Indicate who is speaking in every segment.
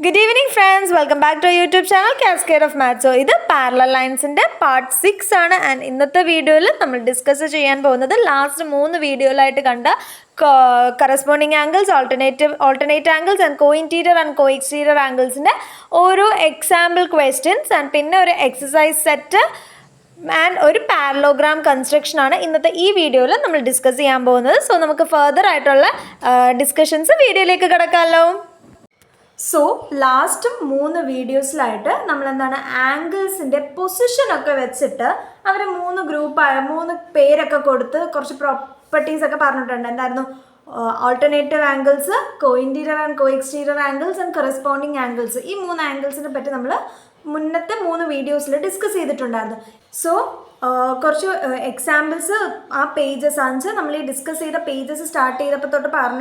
Speaker 1: Good evening friends, welcome back to our YouTube channel Cascade of Maths. So, this is Parallel Lines in part 6 and in this video, we will discuss the last 3 videos corresponding angles, alternate angles and co-interior and co-exterior angles in example questions and exercise set and a parallelogram construction in this video we will discuss. So, we will further discussions video. So, last 3 videos we angles in the position of the 3 group 3 pair properties alternative angles, co-interior and co-exterior angles and corresponding angles. These 3 angles we will discuss in 3 videos. So, examples pages we discuss the pages start page 13, 14,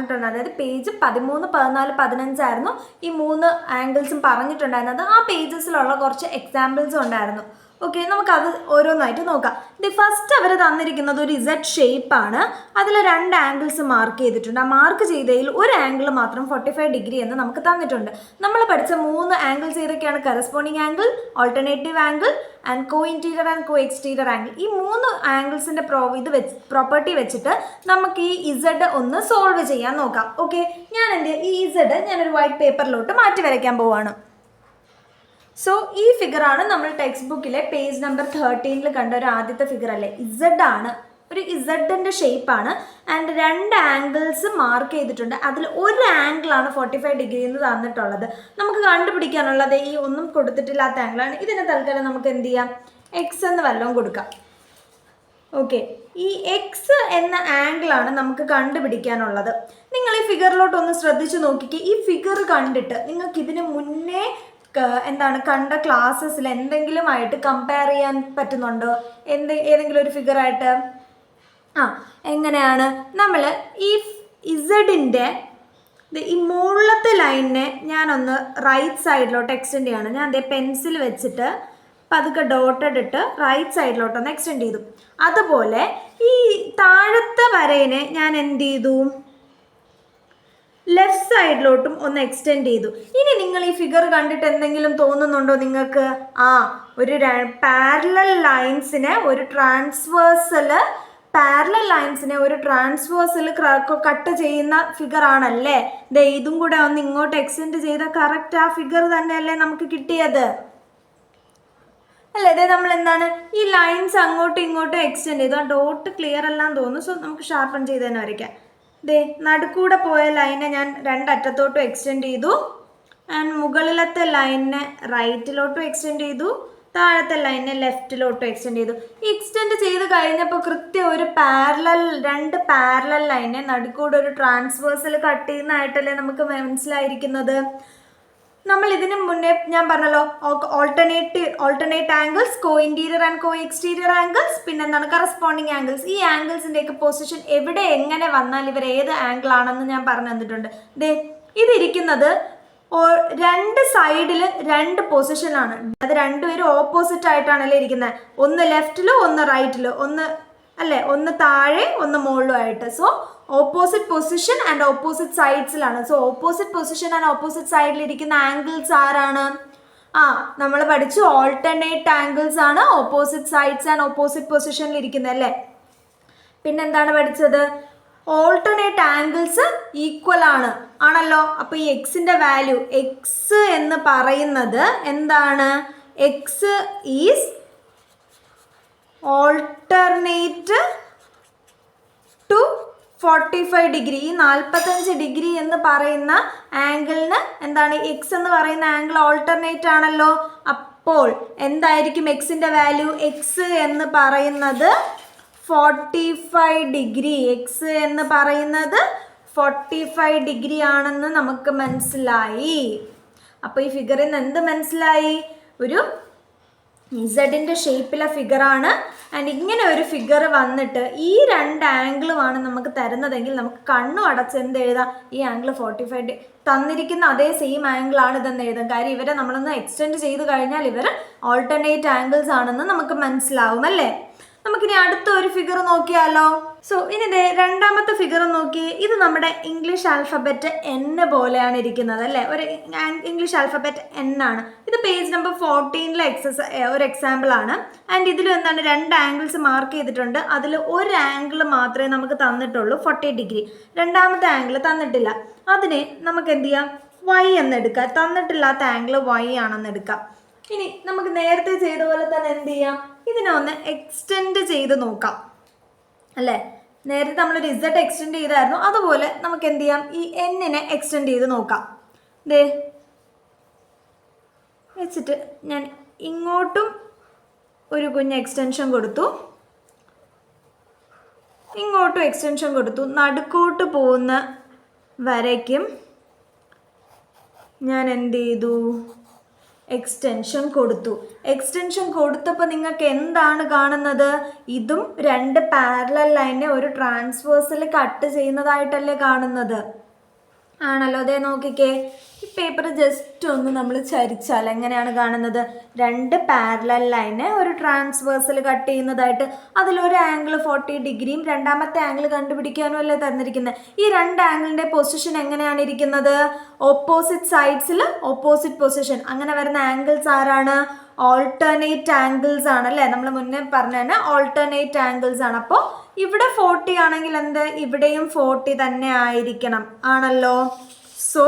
Speaker 1: 15 these 3 angles pages examples okay, we will the first is Z shape. That's two angles mark. Mark one angle 45 degrees. We have 3 angles corresponding angle, alternative angle and co-interior and co-exterior angle. These 3 angles property we will solve this. Okay, I will white paper. So, this figure is our textbook page number 13 figure. Z is a shape and 2 angles mark cheyidittunde. Adil one angle aanu 45 degree ennu thannittulladu. Namukku kandupidikanullathu ee onnum kodutittillatha angle aanu. Idine thalkkalam namukku endu cheyam x ennu vallom kodukam. Okay, this x enna angle aanu namukku kandupidikanullathu. Ningal ee figure lotte onnu shradhichu nokkike. Ee figure kanditte ningalku idine munne കണ്ട ക്ലാസ്സസിൽ എന്തെങ്കിലുമായിട്ട് compare ചെയ്യാൻ പറ്റുന്നുണ്ടോ ഏതെങ്കിലും ഒരു figure ആയിട്ട് എങ്ങനെയാണ് നമ്മൾ ഈ ഇസഡിന്റെ ഈ മുകളിലത്തെ ലൈനിനെ ഞാനൊന്ന് റൈറ്റ് സൈഡിലോട്ട് എക്സ്റ്റെൻഡ് ചെയ്യാണ്. ഞാൻ ദേ പെൻസിൽ വെച്ചിട്ട് പതുക്കെ ഡോട്ടഡ് ഇട്ട് റൈറ്റ് സൈഡിലോട്ടൊന്ന് എക്സ്റ്റെൻഡ് ചെയ്തു. അതുപോലെ ഈ താഴത്തെ വരയിനെ ഞാൻ എന്ത് ചെയ്തു, ലെഫ്റ്റ് സൈഡിലോട്ടും ഒന്ന് എക്സ്റ്റെൻഡ് ചെയ്തു. ഇനി നിങ്ങൾ ഈ ഫിഗർ കണ്ടിട്ട് എന്തെങ്കിലും തോന്നുന്നുണ്ടോ നിങ്ങൾക്ക്? ഒരു പാരലൽ ലൈൻസിനെ ഒരു ട്രാൻസ്വേഴ്സൽ കട്ട് ചെയ്യുന്ന ഫിഗർ ആണല്ലേ. ഇതും കൂടെ ഒന്ന് ഇങ്ങോട്ട് എക്സ്റ്റെൻഡ് ചെയ്ത കറക്റ്റ് ആ ഫിഗർ തന്നെയല്ലേ നമുക്ക് കിട്ടിയത് അല്ലേ? അതെ, നമ്മൾ എന്താണ് ഈ ലൈൻസ് അങ്ങോട്ടും ഇങ്ങോട്ടും എക്സ്റ്റെൻഡ് ചെയ്തു. ആ ഡോട്ട് ക്ലിയർ അല്ലാന്ന് തോന്നുന്നു. സോ നമുക്ക് ഷാർപ്പൺ ചെയ്ത് തന്നെ വരയ്ക്കാം. നടുക്കൂടെ പോയ ലൈനെ ഞാൻ 2 അറ്റത്തോട്ടും എക്സ്റ്റെൻഡ് ചെയ്തു ആൻഡ് മുകളിലത്തെ ലൈനിനെ റൈറ്റിലോട്ടും എക്സ്റ്റെൻഡ് ചെയ്തു, താഴത്തെ ലൈനിനെ ലെഫ്റ്റിലോട്ടും എക്സ്റ്റെൻഡ് ചെയ്തു. എക്സ്റ്റെൻഡ് ചെയ്ത് കഴിഞ്ഞപ്പോൾ കൃത്യം ഒരു രണ്ട് പാരലൽ ലൈനെ നടുക്കൂടെ ഒരു ട്രാൻസ്വേഴ്സൽ കട്ട് ചെയ്യുന്നതായിട്ടല്ലേ നമുക്ക് മനസ്സിലായിരിക്കുന്നത്. നമ്മൾ ഇതിന് മുന്നേ ഞാൻ പറഞ്ഞല്ലോ alternate angles, co interior and co exterior angles, പിന്നെ എന്താണ് കറസ്പോണ്ടിങ് ആംഗിൾസ്. ഈ ആംഗിൾസിൻ്റെയൊക്കെ പൊസിഷൻ എവിടെ എങ്ങനെ വന്നാൽ ഇവർ ഏത് ആംഗിൾ ആണെന്ന് ഞാൻ പറഞ്ഞു തന്നിട്ടുണ്ട്. ഇതിരിക്കുന്നത് 2 സൈഡിൽ 2 പൊസിഷനാണ്. അത് രണ്ടുപേരും ഓപ്പോസിറ്റ് ആയിട്ടാണല്ലേ ഇരിക്കുന്നത്. ഒന്ന് ലെഫ്റ്റിലും ഒന്ന് റൈറ്റിലും, ഒന്ന് താഴെ ഒന്ന് മുകളിലുമായിട്ട്. So opposite position and opposite സൈഡ്സിലാണ്. So opposite position and opposite സൈഡിൽ ഇരിക്കുന്ന ആംഗിൾസ് ആരാണ്? നമ്മൾ പഠിച്ചു ഓൾട്ടർനേറ്റ് ആംഗിൾസ് ആണ് ഓപ്പോസിറ്റ് സൈഡ്സ് ആൻഡ് ഓപ്പോസിറ്റ് പൊസിഷനിൽ ഇരിക്കുന്നത് അല്ലേ. പിന്നെന്താണ് പഠിച്ചത്? ഓൾട്ടർനേറ്റ് ആംഗിൾസ് ഈക്വൽ ആണല്ലോ. അപ്പോൾ ഈ എക്സിൻ്റെ വാല്യൂ എക്സ് എന്ന് പറയുന്നത് എന്താണ്? X is alternate to 45 degree. ഈ 45 ഡിഗ്രി എന്ന് പറയുന്ന ആംഗിളിന് എന്താണ്? എക്സ് എന്ന് പറയുന്ന ആംഗിൾ ഓൾട്ടർനേറ്റ് ആണല്ലോ. അപ്പോൾ എന്തായിരിക്കും എക്സിൻ്റെ വാല്യൂ? എക്സ് എന്ന് പറയുന്നത് 45 ഡിഗ്രി. എക്സ് എന്ന് പറയുന്നത് 45 ഡിഗ്രി ആണെന്ന് നമുക്ക് മനസ്സിലായി. അപ്പോൾ ഈ ഫിഗറിൽ നിന്ന് എന്ത് മനസ്സിലായി? ഒരു ഇസഡിൻ്റെ ഷേപ്പിലെ ഫിഗറാണ്. ആൻഡ് ഇങ്ങനെ ഒരു ഫിഗർ വന്നിട്ട് ഈ 2 ആംഗിളുമാണ് നമുക്ക് തരുന്നതെങ്കിൽ നമുക്ക് കണ്ണു അടച്ച് എന്ത് എഴുതാം? ഈ ആംഗിൾ 45 തന്നിരിക്കുന്ന അതേ സെയിം ആംഗിൾ ആണ് ഇതെന്ന് എഴുതാം. കാര്യം ഇവരെ നമ്മളൊന്ന് എക്സ്റ്റെൻഡ് ചെയ്ത് കഴിഞ്ഞാൽ ഇവർ ഓൾട്ടർനേറ്റ് ആംഗിൾസ് ആണെന്ന് നമുക്ക് മനസ്സിലാവും അല്ലേ. നമുക്കിനി അടുത്ത ഒരു ഫിഗർ നോക്കിയാലോ. സോ ഇനി രണ്ടാമത്തെ ഫിഗർ നോക്കിയേ. ഇത് നമ്മുടെ ഇംഗ്ലീഷ് ആൽഫബറ്റ് N പോലെയാണ് ഇരിക്കുന്നത് അല്ലേ. ഒരു ഇംഗ്ലീഷ് ആൽഫബറ്റ് N ആണ്. ഇത് പേജ് നമ്പർ 14 ഒരു എക്സാമ്പിൾ ആണ്. ആൻഡ് ഇതിൽ എന്താണ് 2 ആംഗിൾസ് മാർക്ക് ചെയ്തിട്ടുണ്ട്. അതിൽ ഒരു ആംഗിൾ മാത്രമേ നമുക്ക് തന്നിട്ടുള്ളൂ 40 ഡിഗ്രി. രണ്ടാമത്തെ ആംഗിൾ തന്നിട്ടില്ല. അതിനെ നമുക്ക് എന്ത് ചെയ്യാം, Y എന്നെടുക്കാം. തന്നിട്ടില്ലാത്ത ആംഗിൾ Y ആണെന്ന് എടുക്കാം. ഇനി നമുക്ക് നേരത്തെ ചെയ്ത പോലെ തന്നെ എന്ത് ചെയ്യാം, ഇതിനെ ഒന്ന് എക്സ്റ്റെൻഡ് ചെയ്ത് നോക്കാം അല്ലേ. നേരത്തെ നമ്മളൊരു Z എക്സ്റ്റെൻഡ് ചെയ്തായിരുന്നു, അതുപോലെ നമുക്ക് എന്ത് ചെയ്യാം, ഈ N-നെ എക്സ്റ്റെൻഡ് ചെയ്ത് നോക്കാം. ദേ വെച്ചിട്ട് ഞാൻ ഇങ്ങോട്ടും ഒരു കുഞ്ഞ് എക്സ്റ്റൻഷൻ കൊടുത്തു, ഇങ്ങോട്ടും എക്സ്റ്റൻഷൻ കൊടുത്തു. നടുക്കോട്ട് പോകുന്ന വരയ്ക്കും ഞാൻ എന്ത് ചെയ്തു, എക്സ്റ്റൻഷൻ കൊടുത്തു. എക്സ്റ്റൻഷൻ കൊടുത്തപ്പോൾ നിങ്ങൾക്ക് എന്താണ് കാണുന്നത്, ഇതും 2 പാരലൽ ലൈനെ ഒരു ട്രാൻസ്വേഴ്സിൽ കട്ട് ചെയ്യുന്നതായിട്ടല്ലേ കാണുന്നത്. ആണല്ലോ. അതേ നോക്കിക്കേ, ഈ പേപ്പർ ജസ്റ്റ് ഒന്ന് നമ്മൾ ചരിച്ചാൽ എങ്ങനെയാണ് കാണുന്നത്, 2 പാരലൽ ലൈനെ ഒരു ട്രാൻസ്വേഴ്സിൽ കട്ട് ചെയ്യുന്നതായിട്ട്. അതിലൊരു ആംഗിൾ 40 ഡിഗ്രിയും രണ്ടാമത്തെ ആംഗിൾ കണ്ടുപിടിക്കാനും അല്ലേ തന്നിരിക്കുന്നത്. ഈ 2 ആംഗിളിൻ്റെ പൊസിഷൻ എങ്ങനെയാണ് ഇരിക്കുന്നത്, ഓപ്പോസിറ്റ് സൈഡ്സിൽ ഓപ്പോസിറ്റ് പൊസിഷൻ. അങ്ങനെ വരുന്ന ആംഗിൾസ് ആരാണ്, ഓൾട്ടർനേറ്റ് ആംഗിൾസ് ആണ് അല്ലേ. നമ്മൾ മുന്നേ പറഞ്ഞ തന്നെ ഓൾട്ടർനേറ്റ് ആംഗിൾസ് ആണ്. അപ്പോൾ ഇവിടെ 40 ആണെങ്കിൽ എന്ത്, ഇവിടെയും 40 തന്നെ ആയിരിക്കണം ആണല്ലോ. സോ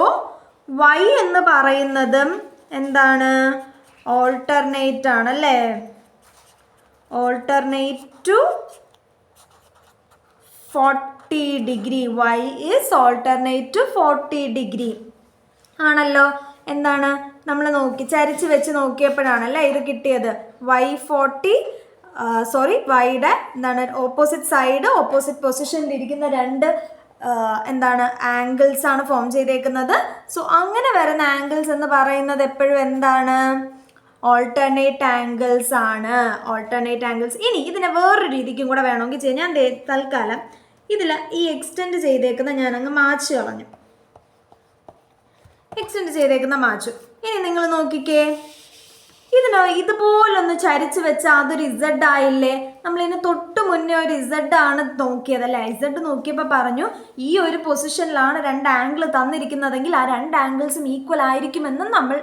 Speaker 1: Y എന്ന് പറയുന്നതും എന്താണ്, ഓൾട്ടർനേറ്റ് ആണല്ലേ. Alternate to 40 degree. Y is alternate to 40 degree ആണല്ലോ. എന്താണ് നമ്മൾ ചരിച്ച് വെച്ച് നോക്കിയപ്പോഴാണല്ലേ ഇത് കിട്ടിയത്. വൈയുടെ എന്താണ് ഓപ്പോസിറ്റ് സൈഡ് ഓപ്പോസിറ്റ് പൊസിഷനിൽ ഇരിക്കുന്ന 2 എന്താണ് ആംഗിൾസ് ആണ് ഫോം ചെയ്തേക്കുന്നത്. സോ അങ്ങനെ വരുന്ന ആംഗിൾസ് എന്ന് പറയുന്നത് എപ്പോഴും എന്താണ്, ഓൾട്ടർനേറ്റ് ആംഗിൾസ് ആണ്. Alternate angles. ഇനി ഇതിനെ വേറൊരു രീതിക്കും കൂടെ വേണമെങ്കിൽ ചെയ്യാം. ഞാൻ തൽക്കാലം ഇതിൽ ഈ എക്സ്റ്റെൻഡ് ചെയ്തേക്കുന്ന ഞാനങ്ങ് മാച്ച് കളഞ്ഞു. എക്സ്റ്റെൻഡ് ചെയ്തേക്കുന്ന മാച്ചു. ഇനി നിങ്ങൾ നോക്കിക്കേ, ഇതിന് ഇതുപോലൊന്ന് ചരിച്ച് വെച്ചാൽ അതൊരു Z ആയില്ലേ. നമ്മളിതിന് തൊട്ട് മുന്നേ ഒരു Z ആണ് നോക്കിയതല്ലേ. Z നോക്കിയപ്പോൾ പറഞ്ഞു ഈ ഒരു പൊസിഷനിലാണ് 2 ആംഗിൾ തന്നിരിക്കുന്നതെങ്കിൽ ആ 2 ആംഗിൾസും ഈക്വൽ ആയിരിക്കുമെന്നും നമ്മൾ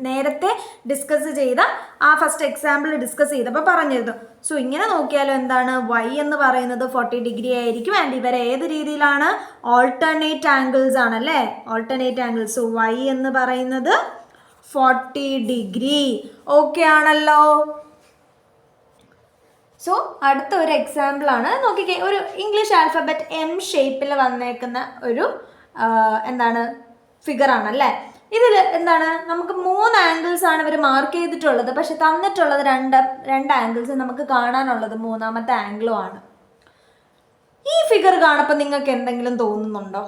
Speaker 1: നേരത്തെ ഡിസ്കസ് ചെയ്ത ആ ഫസ്റ്റ് എക്സാമ്പിൾ ഡിസ്കസ് ചെയ്തപ്പോൾ പറഞ്ഞിരുന്നു. സോ ഇങ്ങനെ നോക്കിയാലും എന്താണ്, Y എന്ന് പറയുന്നത് 40 ഡിഗ്രി ആയിരിക്കും. ആൻഡ് ഇവരെ ഏത് രീതിയിലാണ്, ഓൾട്ടർനേറ്റ് ആംഗിൾസ് ആണല്ലേ. Alternate angles. സോ Y എന്ന് പറയുന്നത് 40 ഡിഗ്രി. ഓക്കെ ആണല്ലോ. സോ അടുത്ത ഒരു എക്സാമ്പിൾ ആണ് നോക്കിക്കേ. ഒരു ഇംഗ്ലീഷ് ആൽഫബറ്റ് M ഷേപ്പിൽ വന്നേക്കുന്ന ഒരു എന്താണ് ഫിഗർ ആണല്ലേ. ഇതിൽ എന്താണ്, നമുക്ക് 3 ആംഗിൾസ് ആണ് ഇവർ മാർക്ക് ചെയ്തിട്ടുള്ളത്. പക്ഷെ തന്നിട്ടുള്ളത് രണ്ട് ആംഗിൾസ് നമുക്ക് കാണാനുള്ളത് 3ാമത്തെ ആംഗിളും ആണ്. ഈ ഫിഗർ കാണുമ്പോൾ നിങ്ങൾക്ക് എന്തെങ്കിലും തോന്നുന്നുണ്ടോ?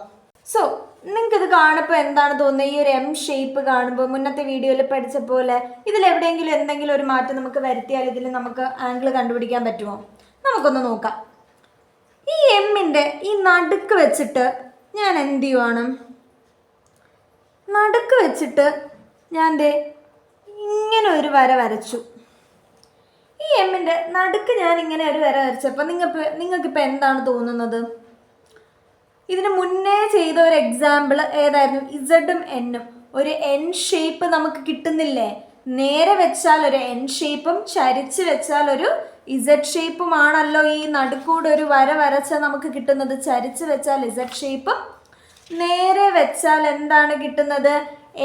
Speaker 1: സോ നിങ്ങൾക്കിത് കാണുമ്പോൾ എന്താണ് തോന്നുന്നത്, ഈ ഒരു M ഷേപ്പ് കാണുമ്പോൾ മുന്നത്തെ വീഡിയോയിൽ പഠിച്ച പോലെ ഇതിലെവിടെയെങ്കിലും എന്തെങ്കിലും ഒരു മാറ്റം നമുക്ക് വരുത്തിയാൽ ഇതിൽ നമുക്ക് ആംഗിൾ കണ്ടുപിടിക്കാൻ പറ്റുമോ? നമുക്കൊന്ന് നോക്കാം. ഈ എമ്മിൻ്റെ ഈ നടുക്ക് വെച്ചിട്ട് ഞാൻ എന്ത് ചെയ്യുവാണ്, നടുക്ക് വെച്ചിട്ട് ഞാൻ ഇങ്ങനെ ഒരു വര വരച്ചു. ഈ എമ്മിൻ്റെ നടുക്ക് ഞാൻ ഇങ്ങനെ ഒരു വര വരച്ചപ്പോൾ നിങ്ങൾക്കിപ്പോൾ എന്താണ് തോന്നുന്നത്? ഇതിന് മുന്നേ ചെയ്ത ഒരു എക്സാമ്പിൾ ഏതായിരുന്നു, ഇസഡും എന്നും. ഒരു N ഷേപ്പ് നമുക്ക് കിട്ടുന്നില്ലേ? നേരെ വെച്ചാൽ ഒരു N ഷേപ്പും ചരിച്ച് വെച്ചാൽ ഒരു ഇസഡ് ഷേപ്പുമാണല്ലോ ഈ നടുക്കൂടെ ഒരു വര വരച്ചാൽ നമുക്ക് കിട്ടുന്നത്. ചരിച്ച് വെച്ചാൽ ഇസഡ് ഷേപ്പും നേരെ വെച്ചാൽ എന്താണ് കിട്ടുന്നത്,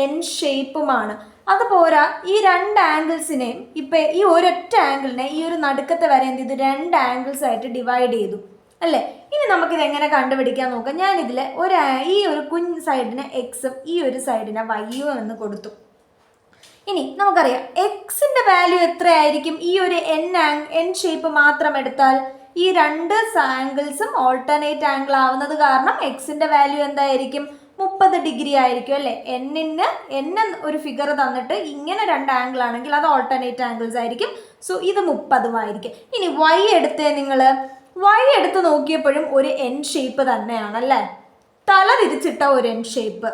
Speaker 1: N ഷേപ്പുമാണ്. അതുപോരാ, ഈ 2 ആംഗിൾസിനെയും ഇപ്പം ഈ ഒരൊറ്റ ആംഗിളിനെ ഈ ഒരു നടുക്കത്തെ വരെ എന്ത് ചെയ്തു, 2 ആംഗിൾസ് ആയിട്ട് ഡിവൈഡ് ചെയ്തു അല്ലേ. ഇനി നമുക്കിത് എങ്ങനെ കണ്ടുപിടിക്കാൻ നോക്കാം. ഞാനിതിൽ ഈ ഒരു കുഞ്ഞ് സൈഡിന് എക്സും ഈ ഒരു സൈഡിന് വൈയും എന്ന് കൊടുത്തു. ഇനി നമുക്കറിയാം എക്സിൻ്റെ വാല്യൂ എത്രയായിരിക്കും, ഈ ഒരു N ഷേപ്പ് മാത്രം എടുത്താൽ ഈ 2 ആംഗിൾസും ഓൾട്ടർനേറ്റ് ആംഗിൾ ആവുന്നത് കാരണം എക്സിൻ്റെ വാല്യൂ എന്തായിരിക്കും, 30 ഡിഗ്രി ആയിരിക്കും അല്ലേ. N ഒരു ഫിഗർ തന്നിട്ട് ഇങ്ങനെ 2 ആംഗിൾ ആണെങ്കിൽ അത് ഓൾട്ടർനേറ്റ് ആംഗിൾസ് ആയിരിക്കും. സോ ഇത് 30 ആയിരിക്കും. ഇനി Y എടുത്തേ നിങ്ങൾ. Y എടുത്ത് നോക്കിയപ്പോഴും ഒരു N ഷേപ്പ് തന്നെയാണല്ലേ, തല തിരിച്ചിട്ട ഒരു N ഷേപ്പ്.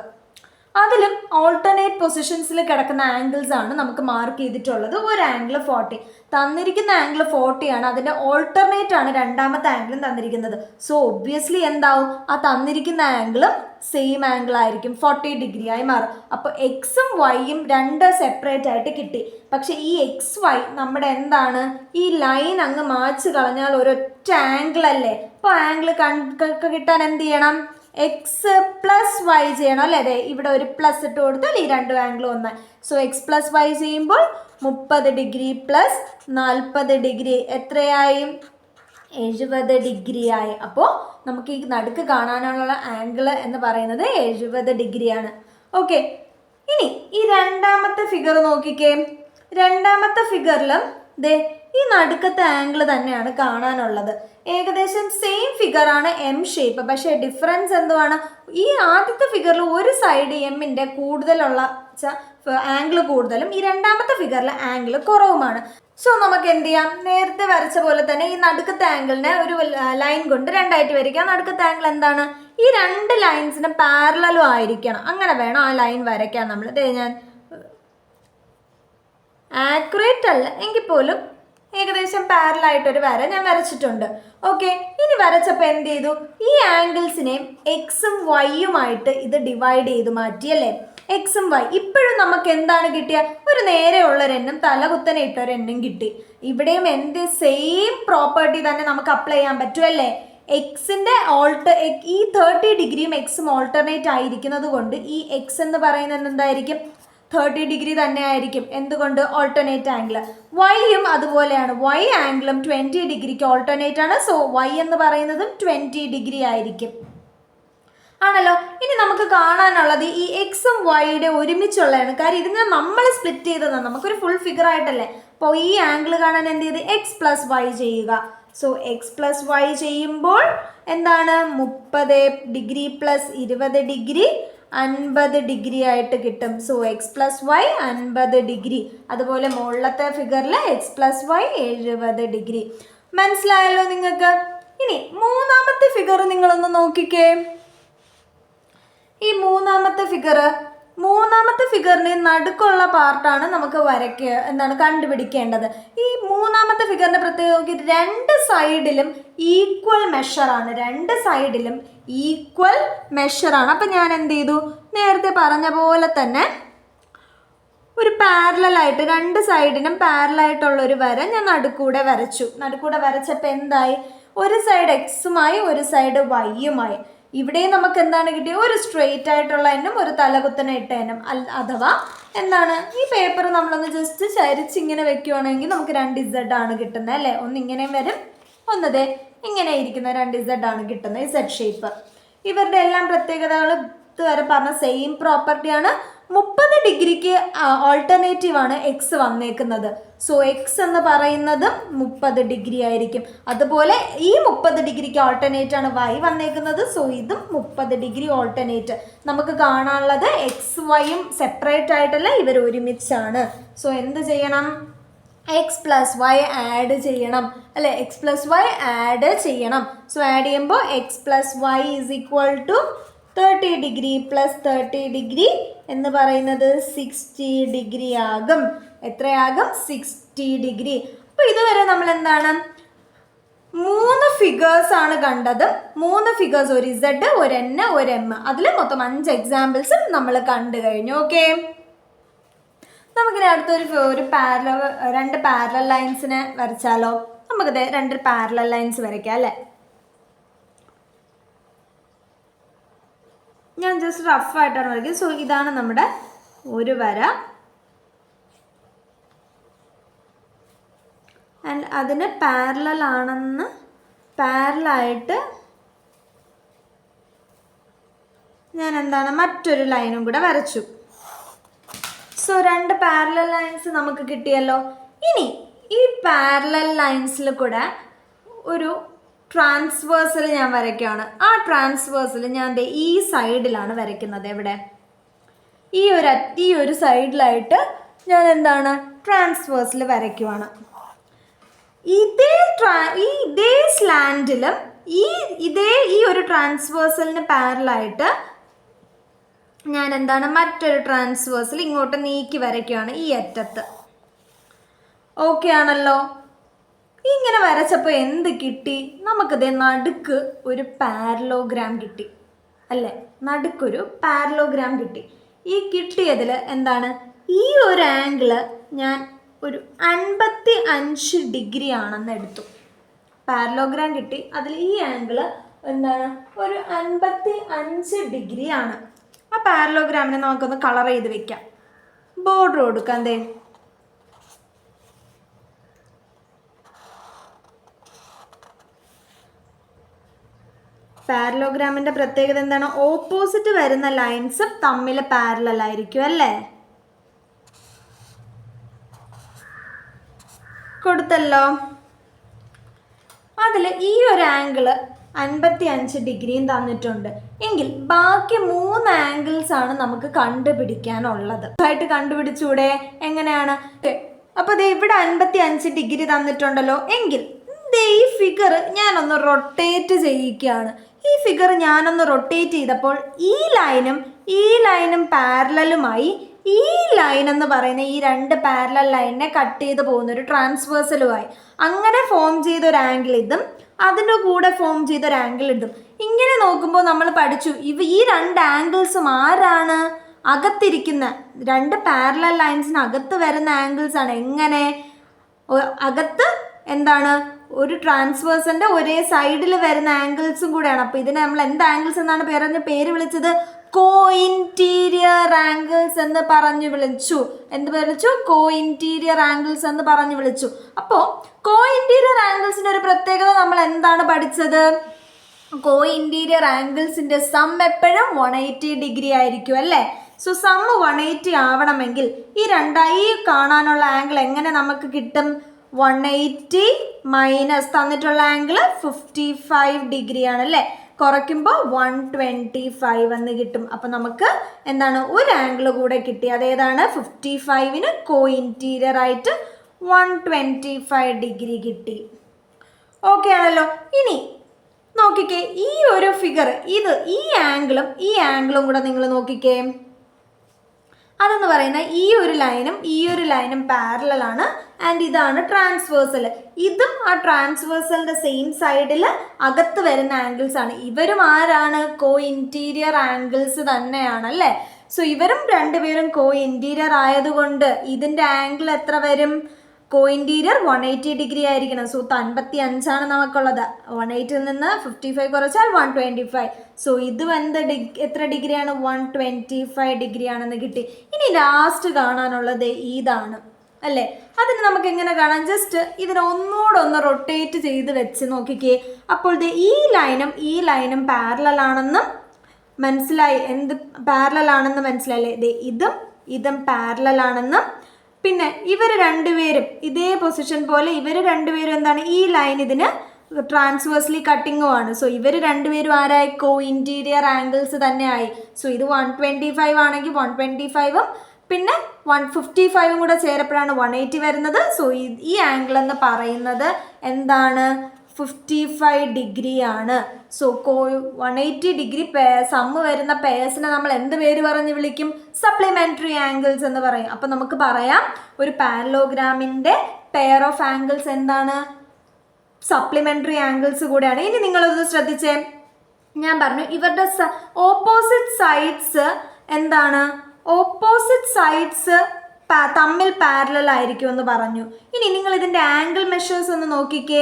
Speaker 1: അതിലും ഓൾട്ടർനേറ്റ് പൊസിഷൻസിൽ കിടക്കുന്ന ആംഗിൾസ് ആണ് നമുക്ക് മാർക്ക് ചെയ്തിട്ടുള്ളത്. ഒരു ആംഗിൾ 40, തന്നിരിക്കുന്ന ആംഗിൾ 40 ആണ്, അതിൻ്റെ ഓൾട്ടർനേറ്റ് ആണ് രണ്ടാമത്തെ ആംഗിളും തന്നിരിക്കുന്നത്. സോ ഒബ്വിയസ്ലി എന്താവും, ആ തന്നിരിക്കുന്ന ആംഗിളും സെയിം ആംഗിൾ ആയിരിക്കും, 40 ഡിഗ്രി ആയി മാറും. അപ്പോൾ എക്സും വൈയും രണ്ട് സെപ്പറേറ്റ് ആയിട്ട് കിട്ടി. പക്ഷെ ഈ എക്സ് വൈ നമ്മുടെ എന്താണ്, ഈ ലൈൻ അങ്ങ് മാച്ച് കളഞ്ഞാൽ ഒരൊറ്റ ആംഗിൾ അല്ലേ. അപ്പോൾ ആംഗിൾ കിട്ടാൻ എന്ത് ചെയ്യണം, എക്സ് പ്ലസ് വൈ ചെയ്യണം അല്ലേ. അതെ, ഇവിടെ ഒരു പ്ലസ് ഇട്ട് കൊടുത്താൽ ഈ രണ്ട് ആംഗിളും ഒന്നായി. സോ എക്സ് പ്ലസ് വൈ ചെയ്യുമ്പോൾ 30 ഡിഗ്രി പ്ലസ് 40 ഡിഗ്രി എത്രയായി, 70 ഡിഗ്രി ആയി. അപ്പോൾ നമുക്ക് ഈ നടുക്ക് കാണാനുള്ള ആംഗിൾ എന്ന് പറയുന്നത് 70 ഡിഗ്രിയാണ്. ഓക്കെ, ഇനി ഈ രണ്ടാമത്തെ ഫിഗർ നോക്കിക്കേ. രണ്ടാമത്തെ ഫിഗറിൽ ദേ ഈ നടുക്കത്തെ ആംഗിൾ തന്നെയാണ് കാണാനുള്ളത്. ഏകദേശം സെയിം ഫിഗറാണ്, എം ഷേപ്പ്. പക്ഷേ ഡിഫറൻസ് എന്തുവാണ്, ഈ ആദ്യത്തെ ഫിഗറിൽ ഒരു സൈഡ് എമ്മിൻ്റെ കൂടുതലുള്ള ആംഗിൾ കൂടുതലും, ഈ രണ്ടാമത്തെ ഫിഗറിൽ ആംഗിൾ കുറവുമാണ്. സോ നമുക്ക് എന്ത് ചെയ്യാം, നേരത്തെ വരച്ച പോലെ തന്നെ ഈ നടുക്കത്തെ ആംഗിളിനെ ഒരു ലൈൻ കൊണ്ട് രണ്ടായിട്ട് വരയ്ക്കാം. നടുക്കത്തെ ആംഗിൾ എന്താണ്, ഈ രണ്ട് ലൈൻസിന് പാരലലും ആയിരിക്കണം. അങ്ങനെ വേണം ആ ലൈൻ വരയ്ക്കാൻ നമ്മൾ. ഞാൻ ആക്യുറേറ്റ് അല്ല എങ്കിൽ പോലും ഏകദേശം പാരലായിട്ടൊരു വര ഞാൻ വരച്ചിട്ടുണ്ട്. ഓക്കെ, ഇനി വരച്ചപ്പോൾ എന്ത് ചെയ്തു, ഈ ആംഗിൾസിനെയും എക്സും വൈയുമായിട്ട് ഇത് ഡിവൈഡ് ചെയ്ത് മാറ്റിയല്ലേ. എക്സും വൈ ഇപ്പോഴും നമുക്ക് എന്താണ് കിട്ടിയ, ഒരു നേരെയുള്ളൊരെണ്ണം തലകുത്തനെ ഇട്ടൊരെണ്ണം കിട്ടി. ഇവിടെയും എന്ത് സെയിം പ്രോപ്പർട്ടി തന്നെ നമുക്ക് അപ്ലൈ ചെയ്യാൻ പറ്റുമല്ലേ. എക്സിൻ്റെ ഈ 30 ഡിഗ്രിയും എക്സും ഓൾട്ടർനേറ്റ് ആയിരിക്കുന്നത് കൊണ്ട് ഈ എക്സ് എന്ന് പറയുന്നത് എന്തായിരിക്കും, 30 ഡിഗ്രി തന്നെ ആയിരിക്കും. എന്തുകൊണ്ട്, ഓൾട്ടർനേറ്റ് ആംഗിൾ. വൈയും അതുപോലെയാണ്, വൈ ആംഗിളും 20 ഡിഗ്രിക്ക് ഓൾട്ടർനേറ്റ് ആണ്. സോ വൈ എന്ന് പറയുന്നതും 20 ഡിഗ്രി ആയിരിക്കും, ആണല്ലോ. ഇനി നമുക്ക് കാണാനുള്ളത് ഈ എക്സും വൈയുടെ ഒരുമിച്ചുള്ളതാണ്. കാര്യം ഇതിനെ നമ്മൾ സ്പ്ലിറ്റ് ചെയ്തതാണ്, നമുക്കൊരു ഫുൾ ഫിഗർ ആയിട്ടല്ലേ. അപ്പോൾ ഈ ആംഗിൾ കാണാൻ എന്ത് ചെയ്ത്, എക്സ് പ്ലസ് വൈ ചെയ്യുക. സോ എക്സ് പ്ലസ് വൈ ചെയ്യുമ്പോൾ എന്താണ്, 30 ഡിഗ്രി പ്ലസ് 20 ഡിഗ്രി 50 ഡിഗ്രി ആയിട്ട് കിട്ടും. So x plus y 50 degree. അതുപോലെ മുകളിലത്തെ ഫിഗറിൽ എക്സ് പ്ലസ് വൈ 70 ഡിഗ്രി. മനസ്സിലായല്ലോ നിങ്ങൾക്ക്. ഇനി മൂന്നാമത്തെ ഫിഗർ നിങ്ങളൊന്ന് നോക്കിക്കേ. ഈ മൂന്നാമത്തെ ഫിഗറിന് നടുക്കുള്ള പാർട്ടാണ് നമുക്ക് കണ്ടുപിടിക്കേണ്ടത്. ഈ മൂന്നാമത്തെ ഫിഗറിന്റെ പ്രത്യേകത നോക്കി, രണ്ട് സൈഡിലും ഈക്വൽ മെഷറാണ്. രണ്ട് സൈഡിലും ഈക്വൽ മെഷറാണ്. അപ്പം ഞാൻ എന്ത് ചെയ്തു, നേരത്തെ പറഞ്ഞ പോലെ തന്നെ ഒരു പാരലായിട്ട് രണ്ട് സൈഡിനും പാരലായിട്ടുള്ളൊരു വര ഞാൻ നടുക്കൂടെ വരച്ചു. നടുക്കൂടെ വരച്ചപ്പോൾ എന്തായി, ഒരു സൈഡ് എക്സുമായി ഒരു സൈഡ് വൈയുമായി. ഇവിടെ നമുക്ക് എന്താണ് കിട്ടിയത്, ഒരു സ്ട്രെയിറ്റ് ആയിട്ടുള്ള എന്നും ഒരു തലകുത്തനെ ഇട്ട എന്നും. അഥവാ എന്താണ്, ഈ പേപ്പർ നമ്മളൊന്ന് ജസ്റ്റ് ചരിച്ചിങ്ങനെ വെക്കുവാണെങ്കിൽ നമുക്ക് 2 Z ആണ് കിട്ടുന്നത് അല്ലേ. ഒന്ന് ഇങ്ങനെയും വരും, ഒന്നതേ ഇങ്ങനെ ഇരിക്കുന്ന 2 Z ആണ് കിട്ടുന്നത്, ഈ Z ഷേപ്പ്. ഇവരുടെ എല്ലാം പ്രത്യേകതകൾ ഇതുവരെ പറഞ്ഞ സെയിം പ്രോപ്പർട്ടിയാണ്. 30 ഡിഗ്രിക്ക് ഓൾട്ടർനേറ്റീവാണ് എക്സ് വന്നേക്കുന്നത്. സോ എക്സ് എന്ന് പറയുന്നത് 30 ഡിഗ്രി ആയിരിക്കും. അതുപോലെ ഈ 30 ഡിഗ്രിക്ക് ഓൾട്ടർനേറ്റ് ആണ് വൈ വന്നേക്കുന്നത്. സോ ഇതും 30 ഡിഗ്രി ഓൾട്ടർനേറ്റ്. നമുക്ക് കാണാനുള്ളത് എക്സ് വൈയും സെപ്പറേറ്റ് ആയിട്ടല്ല, ഇവർ ഒരുമിച്ചാണ്. സോ എന്ത് ചെയ്യണം, എക്സ് പ്ലസ് വൈ ആഡ് ചെയ്യണം അല്ലേ. എക്സ് പ്ലസ് വൈ ആഡ് ചെയ്യണം. സോ ആഡ് ചെയ്യുമ്പോൾ x plus y is equal to 30 degree plus 30 degree എന്ന് പറയുന്നത് 60 ഡിഗ്രി ആകും. എത്രയാകും, 60 ഡിഗ്രി. അപ്പോൾ ഇതുവരെ നമ്മൾ എന്താണ്, 3 ഫിഗേഴ്സ് ആണ് കണ്ടത്. 3 ഫിഗേഴ്സ്, ഒരു Z, ഒരു N, ഒരു M. അതിൽ മൊത്തം 5 എക്സാമ്പിൾസ് നമ്മൾ കണ്ടു കഴിഞ്ഞു. ഓക്കെ, നമുക്കിനി അടുത്തൊരു രണ്ട് പാരലൽ ലൈൻസിനെ വരച്ചാലോ. നമുക്കിത് 2 പാരലൽ ലൈൻസ് വരയ്ക്കാം അല്ലേ. ഞാൻ ജസ്റ്റ് റഫായിട്ടാണ് വരയ്ക്കുന്നത്. സോ ഇതാണ് നമ്മുടെ ഒരു വര. ആൻഡ് അതിന് പാരലായിട്ട് ഞാൻ മറ്റൊരു ലൈനും കൂടെ വരച്ചു. സോ 2 പാരലൽ ലൈൻസ് നമുക്ക് കിട്ടിയല്ലോ. ഇനി ഈ പാരലൽ ലൈൻസിൽ കൂടെ ഒരു ട്രാൻസ്വേഴ്സിൽ ഞാൻ വരയ്ക്കുകയാണ്. ആ ട്രാൻസ്വേഴ്സിൽ ഞാൻ ഈ സൈഡിലാണ് വരയ്ക്കുന്നത്. എവിടെ, ഈ ഒരു സൈഡിലായിട്ട് ഞാൻ ട്രാൻസ്വേഴ്സിൽ വരയ്ക്കുവാണ്. ഇതേ സ്ലാൻഡിലും ഈ ഒരു ട്രാൻസ്വേഴ്സലിന് പാരലായിട്ട് ഞാൻ എന്താണ് മറ്റൊരു ട്രാൻസ്വേഴ്സിൽ ഇങ്ങോട്ട് നീക്കി വരയ്ക്കുകയാണ് ഈ അറ്റത്ത്. ഓക്കെ ആണല്ലോ. ഇങ്ങനെ വരച്ചപ്പോൾ എന്ത് കിട്ടി? നമുക്കിതേ നടുക്ക് ഒരു പാരലോഗ്രാം കിട്ടി അല്ലേ? നടുക്കൊരു പാരലോഗ്രാം കിട്ടി. ഈ കിട്ടിയതിൽ എന്താണ്, ഈ ഒരു ആംഗിള് ഞാൻ ഒരു 55 ഡിഗ്രി ആണെന്ന് എടുത്തു. പാരലോഗ്രാം കിട്ടി, അതിൽ ഈ ആംഗിള് എന്താണ്, ഒരു 55 ഡിഗ്രി ആണ്. ആ പാരലോഗ്രാമിനെ നമുക്കൊന്ന് കളർ ചെയ്ത് വെക്കാം. ബോർഡർ കൊടുക്കാം. ദേ പാരലോഗ്രാമിൻ്റെ പ്രത്യേകത എന്താണ്? ഓപ്പോസിറ്റ് വരുന്ന ലൈൻസ് തമ്മിൽ പാരലൽ ആയിരിക്കും അല്ലേ? കൊടുത്തല്ലോ. അതിൽ ഈ ഒരു ആംഗിള് 55 ഡിഗ്രിയും തന്നിട്ടുണ്ട് എങ്കിൽ ബാക്കി 3 ആംഗിൾസ് ആണ് നമുക്ക് കണ്ടുപിടിക്കാനുള്ളത്. ആയിട്ട് കണ്ടുപിടിച്ചൂടെ? എങ്ങനെയാണ്? അപ്പോൾ ദേ ഇവിടെ 55 ഡിഗ്രി തന്നിട്ടുണ്ടല്ലോ. എങ്കിൽ ഈ ഫിഗർ ഞാനൊന്ന് റൊട്ടേറ്റ് ചെയ്യിക്കുകയാണ്. ഈ ഫിഗർ ഞാനൊന്ന് റൊട്ടേറ്റ് ചെയ്തപ്പോൾ ഈ ലൈനും പാരലലുമായി ഈ ലൈൻ എന്ന് പറയുന്ന ഈ 2 പാരലൽ ലൈനിനെ കട്ട് ചെയ്ത് പോകുന്ന ഒരു ട്രാൻസ്വേഴ്സലുമായി അങ്ങനെ ഫോം ചെയ്ത ഒരു ആംഗിൾ ഇതും അതിൻ്റെ കൂടെ ഫോം ചെയ്ത ഒരു ആംഗിൾ ഇതും. ഇങ്ങനെ നോക്കുമ്പോൾ നമ്മൾ പഠിച്ചു ഈ 2 ആംഗിൾസും ആരാണ്? അകത്തിരിക്കുന്ന 2 പാരലൽ ലൈൻസിന് അകത്ത് വരുന്ന ആംഗിൾസ് ആണ്. എങ്ങനെ? അകത്ത് എന്താണ്, ഒരു ട്രാൻസ്വേഴ്സിൻ്റെ ഒരേ സൈഡിൽ വരുന്ന ആംഗിൾസും കൂടെയാണ്. അപ്പോൾ ഇതിനെ നമ്മൾ എന്ത് ആംഗിൾസ് എന്നാണ് പേര് വിളിച്ചത്? കോ-ഇന്റീരിയർ ആംഗിൾസ് എന്ന് പറഞ്ഞു വിളിച്ചു. എന്ത് വിളിച്ചു? കോ-ഇന്റീരിയർ ആംഗിൾസ് എന്ന് പറഞ്ഞു വിളിച്ചു. അപ്പോൾ കോ-ഇന്റീരിയർ ആംഗിൾസിൻ്റെ ഒരു പ്രത്യേകത നമ്മൾ എന്താണ് പഠിച്ചത്? കോ-ഇന്റീരിയർ ആംഗിൾസിൻ്റെ സം എപ്പോഴും 180 ഡിഗ്രി ആയിരിക്കും അല്ലേ? സോ സം 180 ആവണമെങ്കിൽ ഈ കാണാനുള്ള ആംഗിൾ എങ്ങനെ നമുക്ക് കിട്ടും? 180 മൈനസ് തന്നിട്ടുള്ള ആംഗിൾ 55 ഡിഗ്രി ആണല്ലേ? കുറയ്ക്കുമ്പോൾ 125 എന്ന് കിട്ടും. അപ്പം നമുക്ക് എന്താണ്, ഒരു ആംഗിൾ കൂടെ കിട്ടി. അതേതാണ്? 55-ന് കോ-ഇന്റീരിയർ ആയിട്ട് 125 ഡിഗ്രി കിട്ടി. ഓക്കെ ആണല്ലോ. ഇനി നോക്കിക്കേ, ഈ ഒരു ഫിഗർ ഈ ആംഗിളും കൂടെ നിങ്ങൾ നോക്കിക്കേ. അതെന്ന് പറയുന്ന ഈ ഒരു ലൈനും പാരലലാണ്. ആൻഡ് ഇതാണ് ട്രാൻസ്വേഴ്സൽ. ഇതും ആ ട്രാൻസ്വേഴ്സലിൻ്റെ സെയിം സൈഡിൽ അകത്ത് വരുന്ന ആംഗിൾസ് ആണ്. ഇവരും ആരാണ്? കോ-ഇന്റീരിയർ ആംഗിൾസ് തന്നെയാണ് അല്ലേ? സോ ഇവരും രണ്ടുപേരും കോ-ഇന്റീരിയർ ആയതുകൊണ്ട് ഇതിൻ്റെ ആംഗിൾ എത്ര വരും? കോ-ഇന്റീരിയർ 180 ഡിഗ്രി ആയിരിക്കണം. സോ 55 നമുക്കുള്ളത്. 180-ൽ നിന്ന് 55 കുറച്ചാൽ 125. സോ ഇത് എത്ര ഡിഗ്രിയാണ്? 125 ഡിഗ്രി ആണെന്ന് കിട്ടി. ഇനി ലാസ്റ്റ് കാണാനുള്ളത് ഇതാണ് അല്ലേ? അതിന് നമുക്ക് എങ്ങനെ കാണാം? ജസ്റ്റ് ഇതിനെ ഒന്നുകൂടെ റൊട്ടേറ്റ് ചെയ്ത് വെച്ച് നോക്കിക്കേ. അപ്പോൾ ഈ ലൈനും പാരലൽ ആണെന്നും മനസ്സിലായി. എന്ത് പാരലൽ ആണെന്ന് മനസ്സിലായില്ലേ? ഇതും പാരലൽ ആണെന്നും, പിന്നെ ഇവർ രണ്ടുപേരും ഇതേ പൊസിഷൻ പോലെ ഇവർ രണ്ടുപേരും എന്താണ്, ഈ ലൈൻ ഇതിന് ട്രാൻസ്വേഴ്സ്ലി കട്ടിങ്ങുമാണ്. സോ ഇവർ രണ്ടുപേരും ആരായി? കോ-ഇന്റീരിയർ ആംഗിൾസ് തന്നെയായി. സോ ഇത് 125 ആണെങ്കിൽ 125ഉം പിന്നെ 155ഉം കൂടെ ചേരപ്പോഴാണ് 180 വരുന്നത്. സോ ഈ ആംഗിൾ എന്ന് പറയുന്നത് എന്താണ്? 55 ഡിഗ്രി ആണ്. സോ 180 ഡിഗ്രി സമ്മ് വരുന്ന പേഴ്സിനെ നമ്മൾ എന്ത് പേര് പറഞ്ഞ് വിളിക്കും? സപ്ലിമെൻ്ററി ആംഗിൾസ് എന്ന് പറയും. അപ്പം നമുക്ക് പറയാം ഒരു പാരലോഗ്രാമിൻ്റെ പെയർ ഓഫ് ആംഗിൾസ് എന്താണ്? സപ്ലിമെൻ്ററി ആംഗിൾസ് കൂടെയാണ്. ഇനി നിങ്ങളൊന്ന് ശ്രദ്ധിച്ചേ. ഞാൻ പറഞ്ഞു ഇവരുടെ ഓപ്പോസിറ്റ് സൈഡ്സ് എന്താണ്? ഓപ്പോസിറ്റ് സൈഡ്സ് തമ്മിൽ പാരലൽ ആയിരിക്കും എന്ന് പറഞ്ഞു. ഇനി നിങ്ങൾ ഇതിൻ്റെ ആംഗിൾ മെഷേഴ്സ് ഒന്ന് നോക്കിക്കേ.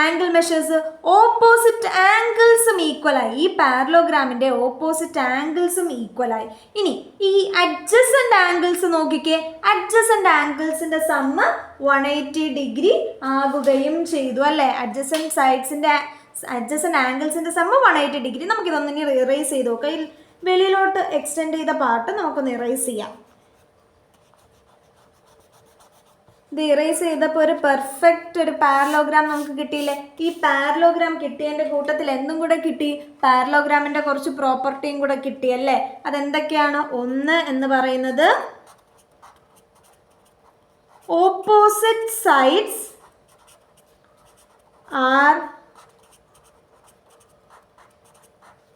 Speaker 1: ആംഗിൾ മെഷേഴ്സ് ഓപ്പോസിറ്റ് ആംഗിൾസും ഈക്വലായി. ഈ പാരലോഗ്രാമിൻ്റെ ഓപ്പോസിറ്റ് ആംഗിൾസും ഈക്വലായി. ഇനി ഈ അഡ്ജസൻ്റ് ആംഗിൾസ് നോക്കിക്കേ. അഡ്ജസൻ്റ് ആംഗിൾസിൻ്റെ സമ്മ് 180 ഡിഗ്രി ആകുകയും ചെയ്തു അല്ലേ? അഡ്ജസൻ്റ് ആംഗിൾസിൻ്റെ സമ്മ് 180 ഡിഗ്രി. നമുക്കിതൊന്നിനി ഇറേസ് ചെയ്ത് നോക്കാം. വെളിയിലോട്ട് എക്സ്റ്റെൻഡ് ചെയ്ത പാർട്ട് നമുക്കൊന്ന് ഇറേസ് ചെയ്യാം. ഇത് ഇറേസ് ചെയ്തപ്പോൾ ഒരു പെർഫെക്റ്റ് ഒരു പാരലോഗ്രാം നമുക്ക് കിട്ടിയില്ലേ? ഈ പാരലോഗ്രാം കിട്ടിയതിൻ്റെ കൂട്ടത്തിൽ എന്തും കൂടെ കിട്ടി? പാരലോഗ്രാമിൻ്റെ കുറച്ച് പ്രോപ്പർട്ടിയും കൂടെ കിട്ടിയല്ലേ? അതെന്തൊക്കെയാണ്? ഒന്ന് എന്ന് പറയുന്നത് opposite sides are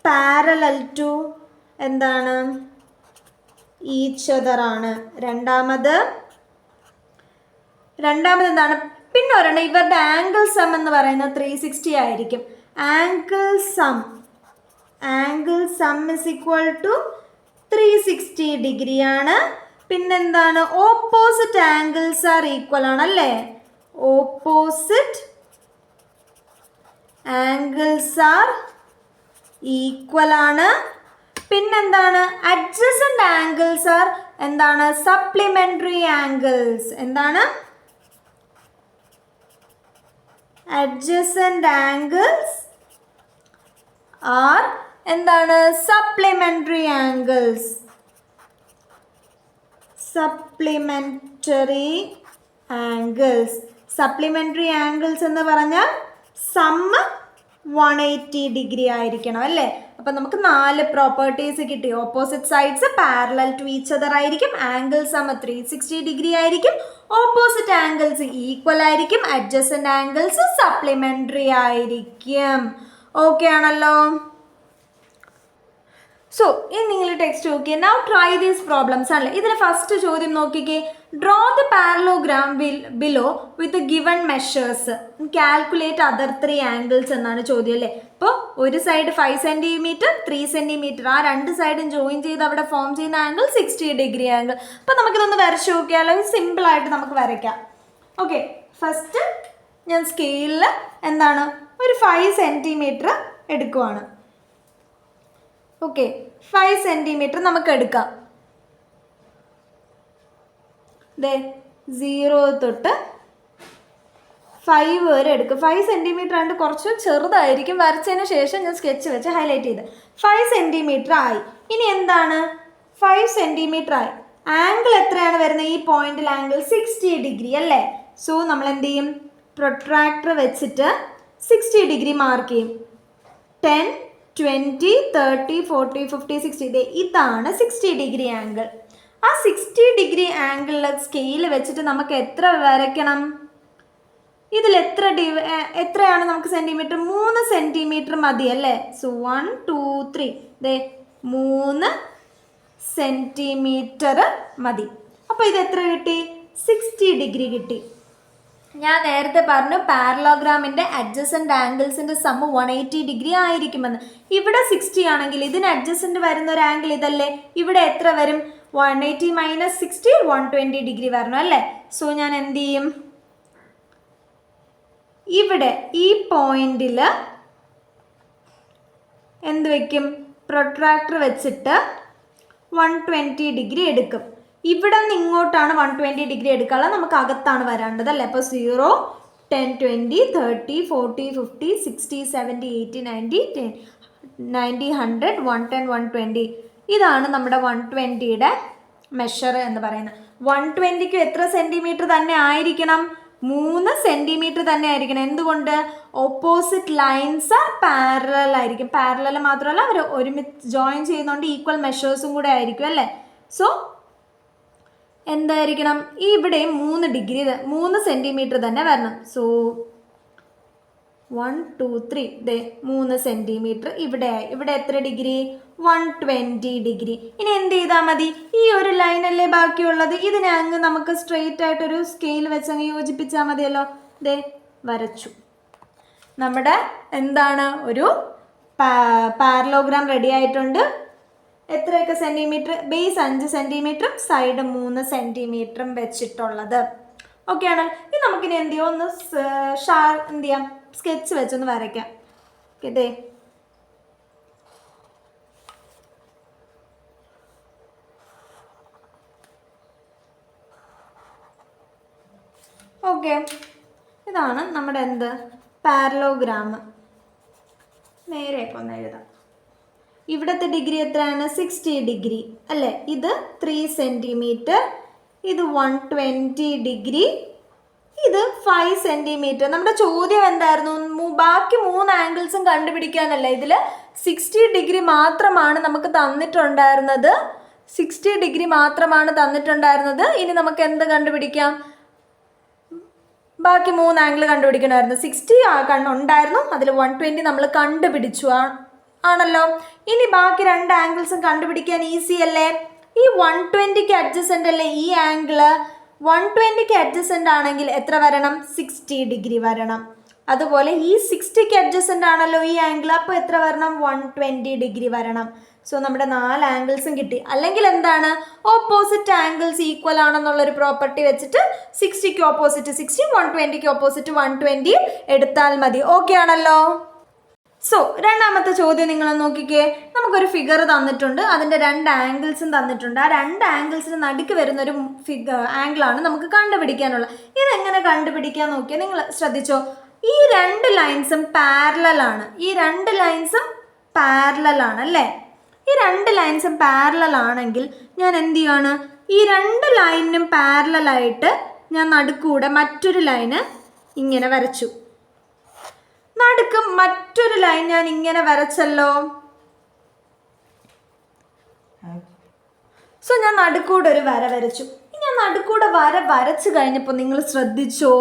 Speaker 1: parallel to എന്താണ്? ഈച്ച് അതർ ആണ്. രണ്ടാമത് എന്താണ്, പിന്നെ ഒരെണ്ണം ഇവരുടെ ആംഗിൾ സം എന്ന് പറയുന്നത് 360 ആയിരിക്കും. Angle sum is equal to 360 degree ആണ്. പിന്നെന്താണ്, ഓപ്പോസിറ്റ് ആംഗിൾസ് ആർ ഈക്വൽ ആണ് അല്ലേ, ഓപ്പോസിറ്റ് ആംഗിൾസ് ആർ ഈക്വൽ ആണ്. പിന്നെന്താണ്, അഡ്ജസന്റ് ആംഗിൾസ് ആർ എന്താണ്, സപ്ലിമെന്ററി ആംഗിൾസ്. എന്താണ്, അഡ്ജസന്റ് ആംഗിൾസ് ആർ എന്താണ്, സപ്ലിമെന്ററി ആംഗിൾസ്. സപ്ലിമെന്ററി ആംഗിൾസ് എന്ന് പറഞ്ഞാൽ സമ്മ് 180 ഡിഗ്രി ആയിരിക്കണം അല്ലേ. അപ്പം നമുക്ക് 4 പ്രോപ്പർട്ടീസ് കിട്ടി. Opposite sides parallel to each other ആയിരിക്കും, ആംഗിൾ സം 360 ഡിഗ്രി ആയിരിക്കും, ഓപ്പോസിറ്റ് ആംഗിൾസ് ഈക്വൽ ആയിരിക്കും, അഡ്ജസന്റ് ആംഗിൾസ് സപ്ലിമെന്ററി ആയിരിക്കും. ഓക്കെ ആണല്ലോ. സോ ഇനി നിങ്ങൾ ടെക്സ്റ്റ് നോക്കിയേ. നൗ ട്രൈ ദീസ് പ്രോബ്ലംസ് ആണല്ലേ. ഇതിൽ ഫസ്റ്റ് ചോദ്യം നോക്കിക്കേ. Draw the parallelogram below with given measures, calculate other 3 angles എന്നാണ് ചോദ്യം അല്ലേ. അപ്പോൾ ഒരു സൈഡ് 5 സെൻറ്റിമീറ്റർ 3 സെൻറ്റിമീറ്റർ, ആ 2 സൈഡും ജോയിൻ ചെയ്ത് അവിടെ ഫോം ചെയ്യുന്ന ആംഗിൾ 60 ഡിഗ്രി ആംഗിൾ. അപ്പോൾ നമുക്കിതൊന്ന് വരച്ച് നോക്കിയാലോ. സിമ്പിളായിട്ട് നമുക്ക് വരയ്ക്കാം. ഓക്കെ, ഫസ്റ്റ് ഞാൻ സ്കെയിലിൽ എന്താണ് ഒരു 5 സെൻറ്റിമീറ്റർ എടുക്കുവാണ്. ഓക്കെ, 5 സെൻറ്റിമീറ്റർ നമുക്ക് എടുക്കാം. 0 തൊട്ട് 5 വരെ എടുക്കും. 5 സെൻറ്റിമീറ്റർ ആണ്ട് കുറച്ച് ചെറുതായിരിക്കും. വരച്ചതിന് ശേഷം ഞാൻ സ്കെച്ച് വെച്ച് ഹൈലൈറ്റ് ചെയ്ത് 5 സെൻറ്റിമീറ്റർ ആയി. ഇനി എന്താണ്, 5 സെൻറ്റിമീറ്റർ ആയി. ആംഗിൾ എത്രയാണ് വരുന്നത്, ഈ പോയിന്റിൽ ആംഗിൾ 60 ഡിഗ്രി അല്ലേ. സോ നമ്മൾ എന്ത് ചെയ്യും, പ്രൊട്രാക്ടർ വെച്ചിട്ട് 60 ഡിഗ്രി മാർക്ക് ചെയ്യും. 10, 20, 30, 40, 50, 60. ഇതാണ് 60 ഡിഗ്രി ആംഗിൾ. ആ 60 ഡിഗ്രി ആംഗിളിലെ സ്കെയിൽ വെച്ചിട്ട് നമുക്ക് എത്ര വരയ്ക്കണം, ഇതിൽ എത്രയാണ് നമുക്ക് സെൻറ്റിമീറ്റർ, 3 സെൻറ്റിമീറ്റർ മതി അല്ലേ. സോ 1, 2, 3, 3 സെൻറ്റിമീറ്റർ മതി. അപ്പോൾ ഇത് എത്ര കിട്ടി, 60 ഡിഗ്രി കിട്ടി. ഞാൻ നേരത്തെ പറഞ്ഞു പാരലോഗ്രാമിൻ്റെ അഡ്ജസൻറ്റ് ആംഗിൾസിൻ്റെ സമ്മ് 180 ഡിഗ്രി ആയിരിക്കുമെന്ന്. ഇവിടെ 60 ആണെങ്കിൽ ഇതിന് അഡ്ജസൻറ്റ് വരുന്ന ഒരു ആംഗിൾ ഇതല്ലേ. ഇവിടെ എത്ര വരും, 180 - 60 120 ഡിഗ്രി വരണം അല്ലേ. സോ ഞാൻ എന്ത് ചെയ്യും, ഇവിടെ ഈ പോയിന്റിൽ എന്ത് വയ്ക്കും, പ്രൊട്രാക്ടർ വെച്ചിട്ട് 120 ഡിഗ്രി എടുക്കും. ഇവിടെ നിന്ന് ഇങ്ങോട്ടാണ് 120 ഡിഗ്രി എടുക്കാനുള്ളത്, നമുക്ക് അകത്താണ് വരേണ്ടത് അല്ലേ. അപ്പോൾ 0, 10, 20, 30, 40, 50, 60, 70, 80, 90, 90, 100, 110, 120. ഇതാണ് നമ്മുടെ 120യുടെ മെഷർ എന്ന് പറയുന്നത്. 120ക്ക് എത്ര സെൻറ്റിമീറ്റർ തന്നെ ആയിരിക്കണം, 3 സെൻറ്റിമീറ്റർ തന്നെ ആയിരിക്കണം. എന്തുകൊണ്ട്, ഓപ്പോസിറ്റ് ലൈൻസ് ആർ പാരലൽ ആയിരിക്കും. പാരലൽ മാത്രമല്ല അവർ ഒരുമിച്ച് ജോയിൻ ചെയ്യുന്നതുകൊണ്ട് ഈക്വൽ മെഷേഴ്സും കൂടെ ആയിരിക്കും അല്ലേ. സോ എന്തായിരിക്കണം, ഇവിടെ 3 ഡിഗ്രി 3 സെൻറ്റിമീറ്റർ തന്നെ വരണം. സോ 1, 2, 3 3 സെൻറ്റിമീറ്റർ ഇവിടെ എത്ര ഡിഗ്രി, 120 ഡിഗ്രി. ഇനി എന്ത് ചെയ്താൽ മതി, ഈ ഒരു ലൈനല്ലേ ബാക്കിയുള്ളത്, ഇതിനെ അങ്ങ് നമുക്ക് സ്ട്രെയിറ്റ് ആയിട്ടൊരു സ്കെയിൽ വെച്ച് അങ്ങ് യോജിപ്പിച്ചാൽ മതിയല്ലോ. വരച്ചു. നമ്മുടെ എന്താണ് ഒരു പാരലോഗ്രാം റെഡി ആയിട്ടുണ്ട്. എത്രയൊക്കെ സെൻറ്റിമീറ്റർ, ബേസ് 5 സെൻറ്റിമീറ്ററും സൈഡ് 3 സെൻറ്റിമീറ്ററും വെച്ചിട്ടുള്ളത്. ഓക്കെ ആണ്. ഇനി നമുക്കിനി എന്ത് ചെയ്യാം, ഒന്ന് എന്ത് ചെയ്യാം, സ്കെച്ച് വെച്ചൊന്ന് വരയ്ക്കാം. ഓക്കെ, ഓക്കെ, ഇതാണ് നമ്മുടെ എന്ത് പാരലോഗ്രാം. നേരെയൊക്കെ ഒന്ന് എഴുതാം. ഇവിടുത്തെ ഡിഗ്രി എത്രയാണ്, 60 ഡിഗ്രി അല്ലേ. ഇത് 3 സെൻറ്റിമീറ്റർ, ഇത് 120 ഡിഗ്രി, ഇത് 5 സെൻറ്റിമീറ്റർ. നമ്മുടെ ചോദ്യം എന്തായിരുന്നു, ബാക്കി 3 ആംഗിൾസും കണ്ടുപിടിക്കാനല്ല. ഇതിൽ 60 ഡിഗ്രി മാത്രമാണ് നമുക്ക് തന്നിട്ടുണ്ടായിരുന്നത്. 60 ഡിഗ്രി മാത്രമാണ് തന്നിട്ടുണ്ടായിരുന്നത്. ഇനി നമുക്ക് എന്ത് കണ്ടുപിടിക്കാം, ബാക്കി 3 ആംഗിൾ കണ്ടുപിടിക്കണമായിരുന്നു. 60 ഉണ്ടായിരുന്നു, അതിൽ 120 നമ്മൾ കണ്ടുപിടിച്ചു ആണല്ലോ. ഇനി ബാക്കി 2 ആംഗിൾസും കണ്ടുപിടിക്കാൻ ഈസി അല്ലേ. ഈ 120ക്ക് അഡ്ജസൻ്റ് അല്ലേ ഈ ആംഗിള്? 120ക്ക് അഡ്ജസൻ്റ് ആണെങ്കിൽ എത്ര വരണം? 60 ഡിഗ്രി വരണം. അതുപോലെ ഈ 60ക്ക് അഡ്ജസൻ്റ് ആണല്ലോ ഈ ആംഗിൾ, അപ്പോൾ എത്ര വരണം? 120 ഡിഗ്രി വരണം. സോ നമ്മുടെ 4 ആംഗിൾസും കിട്ടി. അല്ലെങ്കിൽ എന്താണ്? ഓപ്പോസിറ്റ് ആംഗിൾസ് ഈക്വൽ ആണെന്നുള്ളൊരു പ്രോപ്പർട്ടി വെച്ചിട്ട് 60ക്ക് ഓപ്പോസിറ്റ് 60, 120ക്ക് ഓപ്പോസിറ്റ് 120 എടുത്താൽ മതി. ഓക്കെ ആണല്ലോ? സോ രണ്ടാമത്തെ ചോദ്യം നിങ്ങൾ നോക്കിക്കേ. നമുക്കൊരു ഫിഗർ തന്നിട്ടുണ്ട്, അതിൻ്റെ 2 ആംഗിൾസും തന്നിട്ടുണ്ട്. ആ 2 ആംഗിൾസിന് നടുക്ക് വരുന്നൊരു ആംഗിളാണ് നമുക്ക് കണ്ടുപിടിക്കാനുള്ളത്. ഇതെങ്ങനെ കണ്ടുപിടിക്കാൻ നോക്കിയാൽ നിങ്ങൾ ശ്രദ്ധിച്ചോ, ഈ 2 ലൈൻസും പാരലലാണ്. ഈ 2 ലൈൻസും പാരലലാണ് അല്ലേ? ഈ 2 ലൈൻസും പാരലൽ ആണെങ്കിൽ ഞാൻ എന്ത് ചെയ്യാണ്? ഈ 2 ലൈനിനും പാരലലായിട്ട് ഞാൻ നടുക്കൂടെ മറ്റൊരു ലൈന് ഇങ്ങനെ വരച്ചു. നടുക്ക് മറ്റൊരു ലൈൻ ഞാൻ ഇങ്ങനെ വരച്ചല്ലോ. സോ ഞാൻ നടുക്കൂടെ ഒരു വര വരച്ചു. ഞാൻ നടുക്കൂടെ വര വരച്ചു കഴിഞ്ഞപ്പോൾ നിങ്ങൾ ശ്രദ്ധിച്ചോ,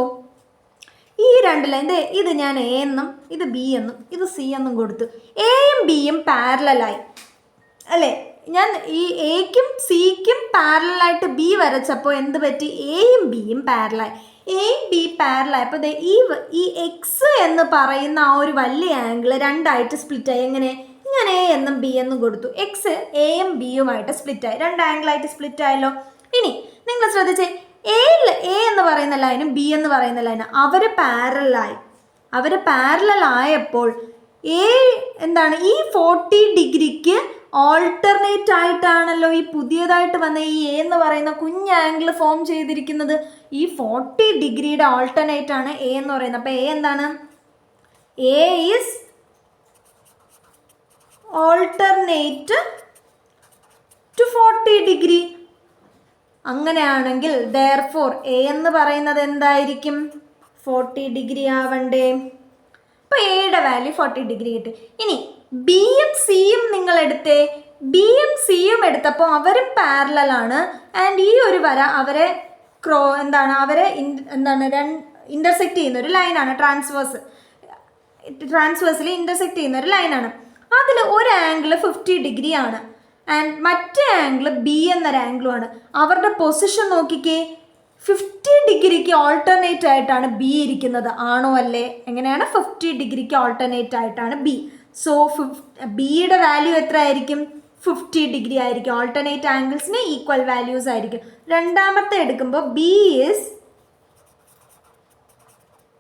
Speaker 1: ഈ 2 ലൈൻ, ഇത് ഞാൻ എ എന്നും ഇത് ബി എന്നും ഇത് സി എന്നും കൊടുത്തു. എയും ബിയും പാരലലായി അല്ലേ? ഞാൻ ഈ എക്കും സിക്കും പാരലായിട്ട് ബി വരച്ചപ്പോൾ എന്ത് പറ്റി? എയും ബിയും പാരലായി. എയും ബി പാരലായപ്പോൾ ഈ എക്സ് എന്ന് പറയുന്ന ആ ഒരു വലിയ ആംഗിൾ 2ആയിട്ട് സ്പ്ലിറ്റായി. എങ്ങനെ? ഞാൻ എ എന്നും ബി എന്നും കൊടുത്തു. എക്സ് എയും ബിയുമായിട്ട് സ്പ്ലിറ്റായി, 2 ആംഗിളായിട്ട് സ്പ്ലിറ്റ് ആയല്ലോ. ഇനി നിങ്ങൾ ശ്രദ്ധിച്ചേ, എ എന്ന് പറയുന്ന ലൈനും ബി എന്ന് പറയുന്ന ലൈനും അവർ പാരലായപ്പോൾ എന്താണ്? ഈ 40 ഡിഗ്രിക്ക് ഓൾട്ടർനേറ്റ് ആയിട്ടാണല്ലോ ഈ പുതിയതായിട്ട് വന്ന ഈ എ എന്ന് പറയുന്ന കുഞ്ഞ് ആംഗിൾ ഫോം ചെയ്തിരിക്കുന്നത്. ഈ 40 ഡിഗ്രിയുടെ ഓൾട്ടർനേറ്റ് ആണ് എ എന്ന് പറയുന്നത്. അപ്പോൾ എ എന്താണ്? A is alternate to 40 degree. അങ്ങനെയാണെങ്കിൽ therefore എ എന്ന് പറയുന്നത് എന്തായിരിക്കും? 40 ഡിഗ്രി ആവണ്ടേ? അപ്പോൾ എയുടെ വാല്യൂ 40 ഡിഗ്രി കിട്ടി. ഇനി ബിയും സിയും നിങ്ങൾ എടുത്തേ. ബിയും സിയും എടുത്തപ്പോൾ അവരും പാരലലാണ്. ആൻഡ് ഈ ഒരു വര അവരെ ഇൻ്റർസെക്റ്റ് ചെയ്യുന്ന ഒരു ലൈനാണ്. ട്രാൻസ്വേഴ്സിൽ ഇൻ്റർസെക്റ്റ് ചെയ്യുന്ന ഒരു ലൈനാണ്. അതിൽ ഒരു ആംഗിൾ 50 ഡിഗ്രി ആണ് ആൻഡ് മറ്റേ ആംഗിൾ ബി എന്നൊരു ആംഗിളുമാണ്. അവരുടെ പൊസിഷൻ നോക്കിക്കേ, 50 ഡിഗ്രിക്ക് ഓൾട്ടർനേറ്റ് ആയിട്ടാണ് ബി ഇരിക്കുന്നത്. ആണോ അല്ലേ? എങ്ങനെയാണ്? 50 ഡിഗ്രിക്ക് ഓൾട്ടർനേറ്റ് ആയിട്ടാണ് ബി. സോ ബിയുടെ വാല്യൂ എത്ര ആയിരിക്കും? 50 ഡിഗ്രി ആയിരിക്കും. ഓൾട്ടർനേറ്റ് ആംഗിൾസിന് ഈക്വൽ വാല്യൂസ് ആയിരിക്കും. രണ്ടാമത്തെ എടുക്കുമ്പോൾ b is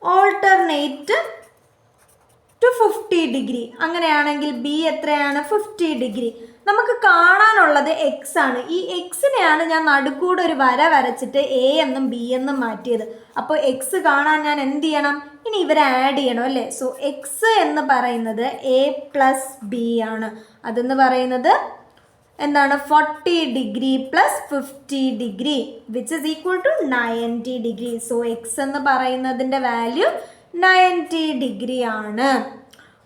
Speaker 1: alternate to 50 degree. അങ്ങനെയാണെങ്കിൽ ബി എത്രയാണ്? 50 ഡിഗ്രി. നമുക്ക് കാണാനുള്ളത് എക്സ് ആണ്. ഈ എക്സിനെയാണ് ഞാൻ നടുക്കൂടെ ഒരു വര വരച്ചിട്ട് എ എന്നും ബി എന്നും മാറ്റിയത്. അപ്പോൾ എക്സ് കാണാൻ ഞാൻ എന്ത് ചെയ്യണം? ഇനി ഇവരെ ആഡ് ചെയ്യണം അല്ലേ? സോ എക്സ് എന്ന് പറയുന്നത് എ പ്ലസ് ബി ആണ്. അതെന്ന് പറയുന്നത് എന്താണ്? 40 degree plus 50 degree which is equal to 90 degree. So x എന്ന് പറയുന്നതിൻ്റെ വാല്യൂ 90 ഡിഗ്രി ആണ്.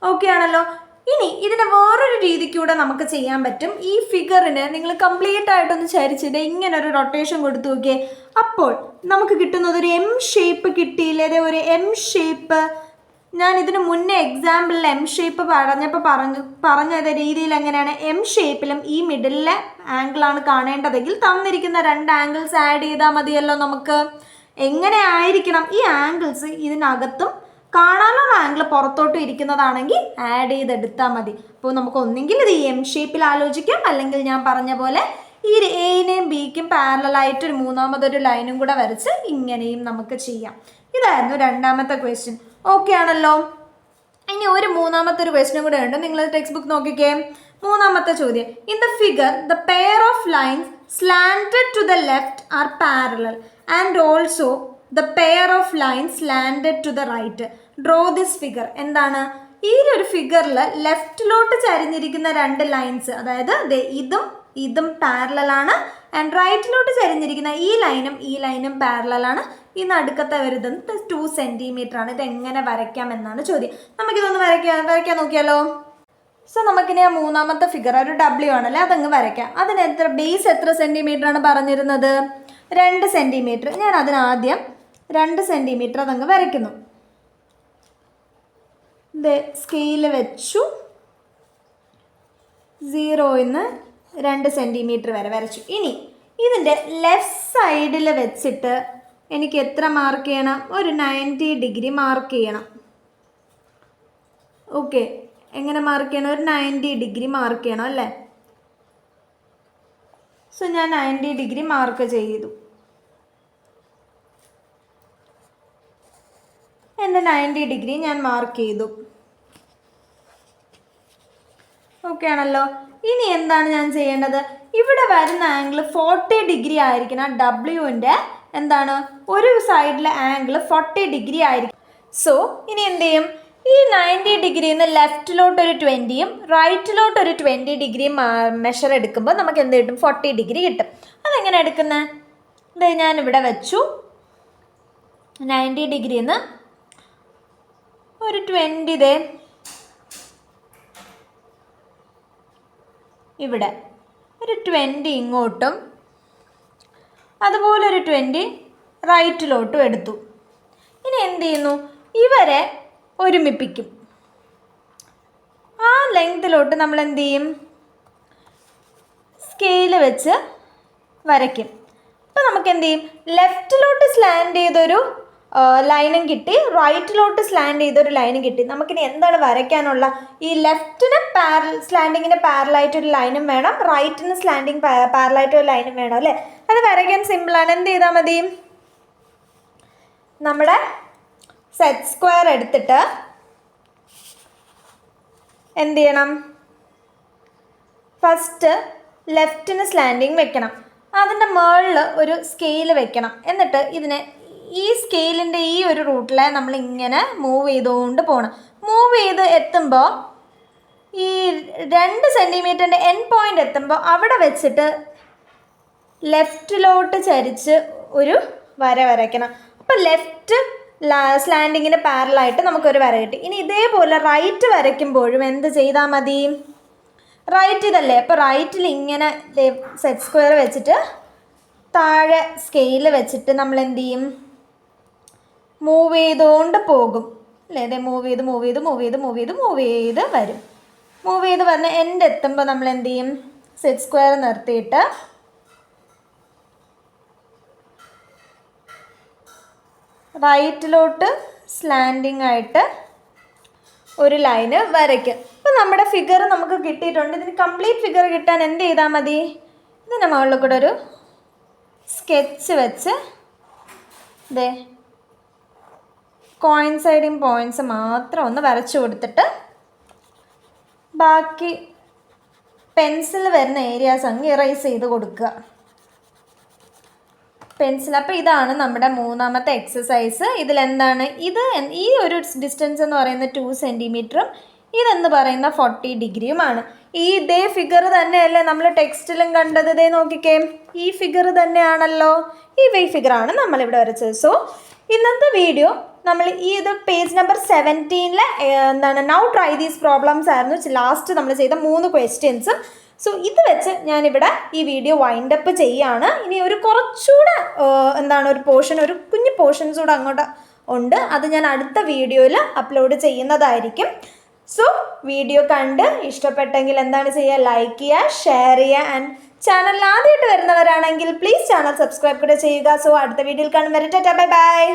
Speaker 1: ഓക്കെ ആണല്ലോ? ഇനി ഇതിനെ വേറൊരു രീതിക്കൂടെ നമുക്ക് ചെയ്യാൻ പറ്റും. ഈ ഫിഗറിന് നിങ്ങൾ കംപ്ലീറ്റ് ആയിട്ടൊന്ന് ചരിച്ചത് ഇങ്ങനെ ഒരു റൊട്ടേഷൻ കൊടുത്തു നോക്കിയേ. അപ്പോൾ നമുക്ക് കിട്ടുന്നത് ഒരു എം ഷേപ്പ് കിട്ടിയില്ലേ? ഒരു എം ഷേപ്പ്. ഞാൻ ഇതിന് മുന്നേ എക്സാമ്പിളിൽ എം ഷേപ്പ് പറഞ്ഞ രീതിയിൽ എങ്ങനെയാണ്? എം ഷേപ്പിലും ഈ മിഡിലെ ആംഗിളാണ് കാണേണ്ടതെങ്കിൽ തന്നിരിക്കുന്ന 2 ആംഗിൾസ് ആഡ് ചെയ്താൽ മതിയല്ലോ നമുക്ക്. എങ്ങനെ ആയിരിക്കണം? ഈ ആംഗിൾസ് ഇതിനകത്തും കാണാനുള്ള ആംഗിൾ പുറത്തോട്ട് ഇരിക്കുന്നതാണെങ്കിൽ ആഡ് ചെയ്തെടുത്താൽ മതി. അപ്പോൾ നമുക്ക് ഒന്നെങ്കിൽ ഇത് എം ഷേപ്പിൽ ആലോചിക്കാം, അല്ലെങ്കിൽ ഞാൻ പറഞ്ഞ പോലെ ഈ എയിനെയും ബിക്കും പാരലായിട്ട് ഒരു മൂന്നാമതൊരു ലൈനും കൂടെ വരച്ച് ഇങ്ങനെയും നമുക്ക് ചെയ്യാം. ഇതായിരുന്നു രണ്ടാമത്തെ ക്വസ്റ്റ്യൻ. ഓക്കെ ആണല്ലോ? ഇനി ഒരു മൂന്നാമത്തെ ഒരു ക്വസ്റ്റ്യൻ കൂടെ ഉണ്ട്. നിങ്ങൾ ടെക്സ്റ്റ് ബുക്ക് നോക്കിക്കേ. മൂന്നാമത്തെ ചോദ്യം, in the figure the pair of lines slanted to the left are parallel and also the pair of lines slanted to the right. Draw this figure. എന്താണ്? ഈ ഒരു ഫിഗറിൽ ലെഫ്റ്റിലോട്ട് ചരിഞ്ഞിരിക്കുന്ന 2 ലൈൻസ്, അതായത് ഇതും പാരലലാണ് ആൻഡ് റൈറ്റിലോട്ട് ചരിഞ്ഞിരിക്കുന്ന ഈ ലൈനും പാരലലാണ്. ഈ നടുക്കത്തെ വരുന്നത് 2 സെൻറ്റിമീറ്റർ ആണ്. ഇതെങ്ങനെ വരയ്ക്കാം എന്നാണ് ചോദ്യം. നമുക്കിതൊന്ന് വരയ്ക്കാൻ നോക്കിയാലോ? സോ നമുക്കിനി ആ മൂന്നാമത്തെ ഫിഗർ ഒരു ഡബ്ല്യു ആണല്ലേ, അതങ്ങ് വരയ്ക്കാം. അതിന് ബേസ് എത്ര സെൻറ്റിമീറ്റർ ആണ് പറഞ്ഞിരുന്നത്? 2 സെൻറ്റിമീറ്റർ. ഞാൻ അതിനാദ്യം 2 സെൻറ്റിമീറ്റർ അതങ്ങ് വരയ്ക്കുന്നു. സ്കെയിൽ വെച്ചു. 0 നിന്ന് 2 സെൻറ്റിമീറ്റർ വരെ വരച്ചു. ഇനി ഇതിൻ്റെ ലെഫ്റ്റ് സൈഡിൽ വെച്ചിട്ട് എനിക്ക് എത്ര മാർക്ക് ചെയ്യണം? ഒരു 90 ഡിഗ്രി മാർക്ക് ചെയ്യണം. ഓക്കെ, എങ്ങനെ മാർക്ക് ചെയ്യണം? ഒരു 90 ഡിഗ്രി മാർക്ക് ചെയ്യണം അല്ലേ? സോ ഞാൻ 90 ഡിഗ്രി മാർക്ക് ചെയ്തു. എൻ്റെ 90 ഡിഗ്രി ഞാൻ മാർക്ക് ചെയ്തു. ഓക്കെ ആണല്ലോ. ഇനി എന്താണ് ഞാൻ ചെയ്യേണ്ടത്? ഇവിടെ വരുന്ന ആംഗിൾ 40 ഡിഗ്രി ആയിരിക്കണം. ഡബ്ല്യുവിൻ്റെ എന്താണ് ഒരു സൈഡിലെ ആംഗിൾ 40 ഡിഗ്രി ആയിരിക്കും. സോ ഇനി എന്ത് ചെയ്യും? ഈ 90 ഡിഗ്രിയിൽ നിന്ന് ലെഫ്റ്റിലോട്ടൊരു 20യും റൈറ്റിലോട്ടൊരു 20 ഡിഗ്രിയും മെഷർ എടുക്കുമ്പോൾ നമുക്ക് എന്ത് കിട്ടും? 40 ഡിഗ്രി കിട്ടും. അതെങ്ങനെ എടുക്കുന്നത്? ഇത് ഞാനിവിടെ വെച്ചു. 90 ഡിഗ്രിയിൽ നിന്ന് ഒരു 20 ദേ ഇവിടെ ഒരു 20 ഇങ്ങോട്ടും അതുപോലെ ഒരു 20 റൈറ്റിലോട്ടും എടുത്തു. ഇനി എന്ത് ചെയ്യുന്നു? ഇവരെ ഒരുമിപ്പിക്കും. ആ ലെങ്തിലോട്ട് നമ്മൾ എന്ത് ചെയ്യും? സ്കെയിൽ വെച്ച് വരയ്ക്കും. അപ്പോൾ നമുക്ക് എന്ത് ചെയ്യും? ലെഫ്റ്റിലോട്ട് സ്ലാൻഡ് ചെയ്തൊരു ലൈനും കിട്ടി, റൈറ്റിലോട്ട് സ്ലാൻഡ് ചെയ്തൊരു ലൈനും കിട്ടി. നമുക്കിനി എന്താണ് വരയ്ക്കാനുള്ള? ഈ ലെഫ്റ്റിന് സ്ലാൻഡിങ്ങിന് പാരലായിട്ടൊരു ലൈനും വേണം, റൈറ്റിന് സ്ലാൻഡിങ് പാരലായിട്ടൊരു ലൈനും വേണം അല്ലേ? അത് വരയ്ക്കാൻ സിമ്പിളാണ്. എന്ത് ചെയ്താൽ മതി? നമ്മുടെ സെറ്റ് സ്ക്വയർ എടുത്തിട്ട് എന്ത് ചെയ്യണം? ഫസ്റ്റ് ലെഫ്റ്റിന് സ്ലാൻഡിങ് വെക്കണം. അതിൻ്റെ മുകളിൽ ഒരു സ്കെയിൽ വെക്കണം. എന്നിട്ട് ഇതിനെ ഈ സ്കെയിലിൻ്റെ ഈ ഒരു റൂട്ടിൽ നമ്മൾ ഇങ്ങനെ മൂവ് ചെയ്തുകൊണ്ട് പോകണം. മൂവ് ചെയ്ത് എത്തുമ്പോൾ ഈ 2 സെൻറ്റിമീറ്ററിൻ്റെ എൻ പോയിൻ്റ് എത്തുമ്പോൾ അവിടെ വെച്ചിട്ട് ലെഫ്റ്റിലോട്ട് ചരിച്ച് ഒരു വര വരയ്ക്കണം. അപ്പോൾ ലെഫ്റ്റ് സ്ലാൻഡിങ്ങിന് പാരലായിട്ട് നമുക്കൊരു വര കിട്ടി. ഇനി ഇതേപോലെ റൈറ്റ് വരയ്ക്കുമ്പോഴും എന്ത് ചെയ്താൽ മതി? റൈറ്റ് ഇതല്ലേ, അപ്പോൾ റൈറ്റിൽ ഇങ്ങനെ സെറ്റ് സ്ക്വയർ വെച്ചിട്ട് താഴെ സ്കെയിൽ വെച്ചിട്ട് നമ്മൾ എന്ത് ചെയ്യും? മൂവ് ചെയ്തുകൊണ്ട് പോകും അല്ലേ? അതെ, മൂവ് ചെയ്ത് വരും. മൂവ് ചെയ്ത് വന്ന് എൻഡ് എത്തുമ്പോൾ നമ്മൾ എന്ത് ചെയ്യും? സെറ്റ് സ്ക്വയർ നിർത്തിയിട്ട് റൈറ്റിലോട്ട് സ്ലാൻഡിങ് ആയിട്ട് ഒരു ലൈന് വരയ്ക്കും. അപ്പോൾ നമ്മുടെ ഫിഗർ നമുക്ക് കിട്ടിയിട്ടുണ്ട്. ഇതിന് കംപ്ലീറ്റ് ഫിഗർ കിട്ടാൻ എന്ത് ചെയ്താൽ മതി? ഇതിൻ്റെ മുകളിൽ കൂടെ ഒരു സ്കെച്ച് വെച്ച് ദേ കോയിൻസൈഡിങ് പോയിൻറ്റ്സ് മാത്രം ഒന്ന് വരച്ചു കൊടുത്തിട്ട് ബാക്കി പെൻസിൽ വരുന്ന ഏരിയാസ് അങ്ങ് ഇറേസ് ചെയ്ത് കൊടുക്കുക. പെൻസിൽ. അപ്പോൾ ഇതാണ് നമ്മുടെ മൂന്നാമത്തെ എക്സസൈസ്. ഇതിലെന്താണ്? ഈ ഒരു ഡിസ്റ്റൻസ് എന്ന് പറയുന്നത് 2 സെൻറ്റിമീറ്ററും ഇതെന്ന് പറയുന്ന 40 ഡിഗ്രിയുമാണ്. ഇതേ ഫിഗർ തന്നെയല്ലേ നമ്മൾ ടെക്സ്റ്റിലും കണ്ടത്? ഇതേ നോക്കിക്കേ, ഈ ഫിഗർ തന്നെയാണല്ലോ. ഈ ഫിഗറാണ് നമ്മളിവിടെ വരച്ചത്. സോ ഇന്നത്തെ വീഡിയോ നമ്മൾ ഇത് പേജ് നമ്പർ 17-ലെ എന്താണ് നൗ ട്രൈ ദീസ് പ്രോബ്ലംസ് ആയിരുന്നു ലാസ്റ്റ് നമ്മൾ ചെയ്ത 3 ക്വസ്റ്റ്യൻസും. സോ ഇത് വെച്ച് ഞാനിവിടെ ഈ വീഡിയോ വൈൻഡപ്പ് ചെയ്യാണ്. ഇനി ഒരു കുറച്ചുകൂടെ ഒരു കുഞ്ഞു പോർഷൻസ് കൂടെ അങ്ങോട്ട് ഉണ്ട്. അത് ഞാൻ അടുത്ത വീഡിയോയിൽ അപ്ലോഡ് ചെയ്യുന്നതായിരിക്കും. സോ വീഡിയോ കണ്ട് ഇഷ്ടപ്പെട്ടെങ്കിൽ എന്താണ് ചെയ്യുക? ലൈക്ക് ചെയ്യുക, ഷെയർ ചെയ്യുക. ആൻഡ് ചാനൽ ആദ്യമായിട്ട് വരുന്നവരാണെങ്കിൽ പ്ലീസ് ചാനൽ സബ്സ്ക്രൈബ് കൂടെ ചെയ്യുക. സോ അടുത്ത വീഡിയോയിൽ കാണും വരെ. Tata, bye bye.